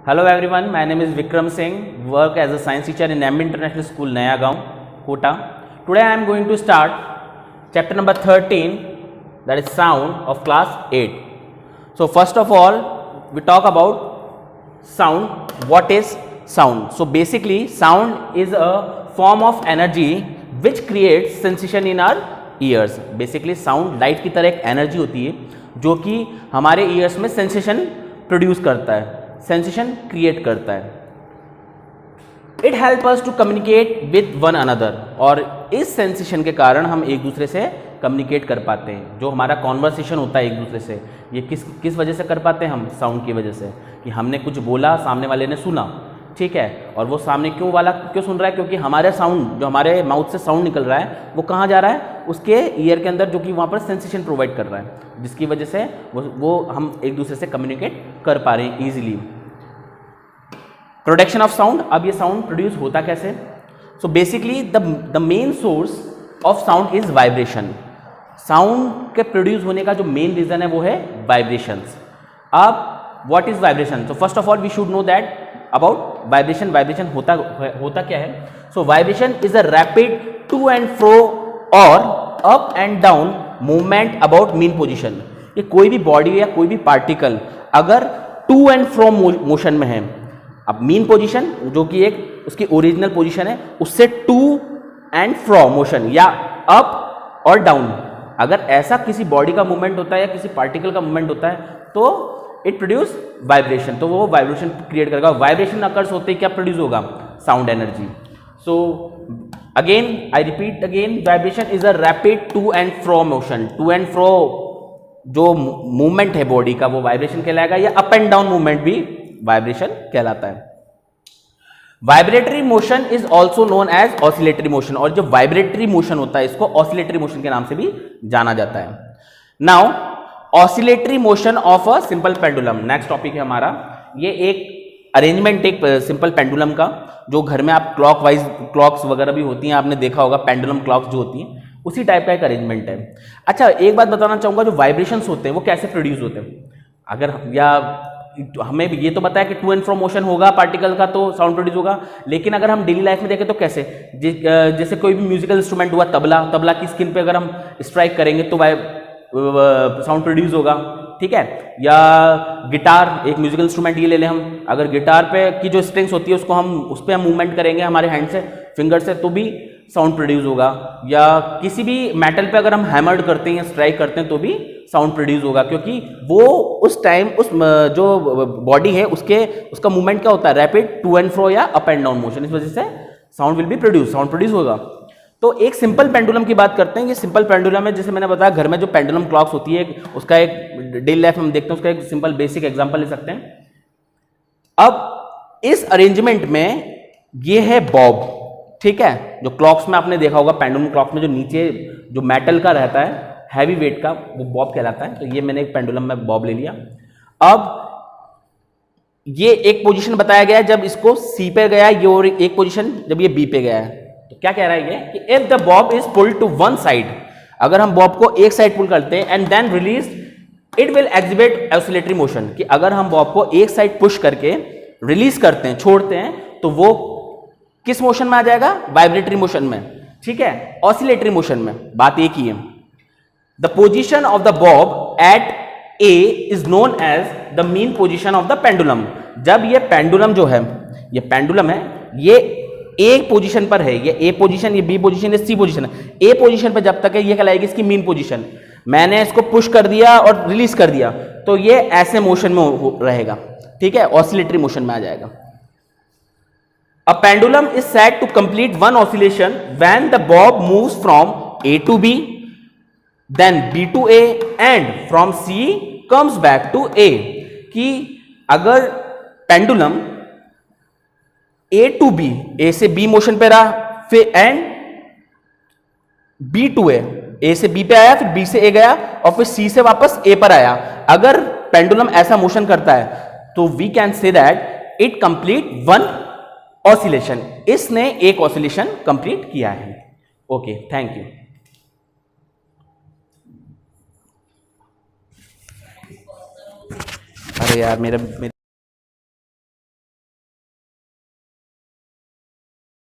Hello everyone, my name is Vikram Singh, work as a science teacher in MB International School, Nayagaon, Kota. Today I am going to start chapter number 13, that is sound of class 8. So first of all, we talk about sound. What is sound? So basically sound is a form of energy which creates sensation in our ears. Basically sound light की तरह एक energy होती है जो कि हमारे years में sensation produce करता है, सेंसेशन क्रिएट करता है. It help us to communicate with one another, और इस सेंसेशन के कारण हम एक दूसरे से कम्युनिकेट कर पाते हैं. जो हमारा कॉन्वर्सेशन होता है एक दूसरे से, ये किस वजह से कर पाते हैं हम? साउंड की वजह से, कि हमने कुछ बोला, सामने वाले ने सुना, ठीक है, और वो सामने क्यों सुन रहा है? क्योंकि हमारे साउंड, जो हमारे माउथ से साउंड निकल रहा है, वो कहाँ जा रहा है? उसके ईयर के अंदर, जो कि वहाँ पर सेंसेशन प्रोवाइड कर रहा है, जिसकी वजह से वो हम एक दूसरे से कम्युनिकेट कर पा रहे हैं ईजिली. Production of sound. अब ये साउंड प्रोड्यूस होता कैसे? So basically the main source of sound is vibration. Sound के प्रोड्यूस होने का जो मेन रीजन है वो है वाइब्रेशंस. अब what is vibration? So first of all we should know that about vibration. Vibration होता क्या है? So vibration is a rapid to and fro or up and down movement about mean position. ये कोई भी body या कोई भी particle अगर टू एंड फ्रो मोशन में है, अब मीन पोजीशन जो कि एक उसकी ओरिजिनल पोजीशन है, उससे टू एंड फ्रो मोशन या अप और डाउन, अगर ऐसा किसी बॉडी का मूवमेंट होता है या किसी पार्टिकल का मूवमेंट होता है तो इट प्रोड्यूस वाइब्रेशन. तो वो वाइब्रेशन क्रिएट करेगा. वाइब्रेशन अकर्स होते ही क्या प्रोड्यूस होगा? Sound energy. So again I repeat again, vibration is a rapid to and fro motion. To and fro जो मूवमेंट है बॉडी का वो वाइब्रेशन कहलाएगा, या अप एंड डाउन मूवमेंट भी वाइब्रेशन कहलाता है. Vibratory motion is also known as oscillatory motion, और जो वाइब्रेटरी मोशन होता है इसको ऑसिलेटरी मोशन के नाम से भी जाना जाता है. Now oscillatory motion of a simple pendulum, next topic है हमारा. ये एक अरेंजमेंट एक सिंपल पेंडुलम का, जो घर में आप क्लॉक्स वगैरह भी होती हैं, आपने देखा होगा पेंडुलम क्लॉक्स जो होती हैं, उसी टाइप का एक अरेंजमेंट है. अच्छा, एक बात बताना चाहूंगा, जो वाइब्रेशंस होते हैं वो कैसे प्रोड्यूस होते हैं? अगर या हमें ये तो पता है कि टू एंड फ्रो मोशन होगा पार्टिकल का तो साउंड प्रोड्यूस होगा, लेकिन अगर हम डेली लाइफ में देखें तो कैसे? जैसे कोई भी म्यूजिकल इंस्ट्रूमेंट हुआ, तबला की स्किन पे अगर हम स्ट्राइक करेंगे तो साउंड प्रोड्यूस होगा, ठीक है. या गिटार, एक म्यूजिकल इंस्ट्रूमेंट ये ले लें हम, अगर गिटार पे की जो स्ट्रिंग्स होती है उसको उस पर हम मूवमेंट करेंगे हमारे हैंड से, फिंगर से, तो भी साउंड प्रोड्यूस होगा. या किसी भी मेटल पे अगर हम हैमर्ड करते हैं या स्ट्राइक करते हैं तो भी साउंड प्रोड्यूस होगा, क्योंकि वो उस टाइम उस जो बॉडी है उसका मूवमेंट क्या होता है? रैपिड टू एंड फ्रो या अप एंड डाउन मोशन. इस वजह से sound will be produce, sound produce होगा. तो एक सिंपल पेंडुलम की बात करते हैं. ये सिंपल पेंडुलम है, जैसे मैंने बताया घर में जो पेंडुलम क्लॉक्स होती है उसका एक डेली लाइफ में हम देखते हैं, उसका एक सिंपल बेसिक एग्जांपल ले सकते हैं. अब इस अरेंजमेंट में ये है बॉब, ठीक है. जो क्लॉक्स में आपने देखा होगा, पेंडुलम क्लॉक्स में जो नीचे जो मेटल का रहता है हैवी वेट का, वो बॉब कहलाता है. तो ये मैंने एक पेंडुलम में बॉब ले लिया. अब ये एक पोजीशन बताया गया है जब इसको सी पे गया, ये और एक पोजीशन जब ये बी पे गया है. तो क्या कह रहा है ये कि if the bob is pulled to one side, अगर हम बॉब को एक साइड पुल करते हैं and then release, it will exhibit oscillatory motion. कि अगर हम बॉब को एक साइड पुश करके रिलीज करते हैं, छोड़ते हैं, तो वो किस मोशन में आ जाएगा? वाइब्रेटरी मोशन में, ठीक है, ऑसिलेटरी मोशन में. बात एक ही है. The position of the bob at A is known as the mean position of the pendulum. जब ये पेंडुलम जो है, ये पेंडुलम है, ये एक पोजीशन पर है, ये ए पोजीशन, ये बी पोजीशन, ये सी पोजीशन. ए पोजीशन पर जब तक है ये कहलाएगी इसकी मीन पोजीशन. मैंने इसको पुश कर दिया और रिलीज कर दिया तो ये ऐसे मोशन में रहेगा, ठीक है, ऑसिलेटरी मोशन में आ जाएगा. A pendulum is said to complete one oscillation when the bob moves from A to B, then B to A and from C comes back to A. कि अगर pendulum A to B, A से B motion पे रहा, फिर and B to ए से B पे आया, फिर बी से ए गया, और फिर सी से वापस ए पर आया. अगर पेंडुलम ऐसा मोशन करता है तो we can say that it complete one oscillation. इसने एक ऑसिलेशन कंप्लीट किया है. Okay, thank you. अरे यार मेरा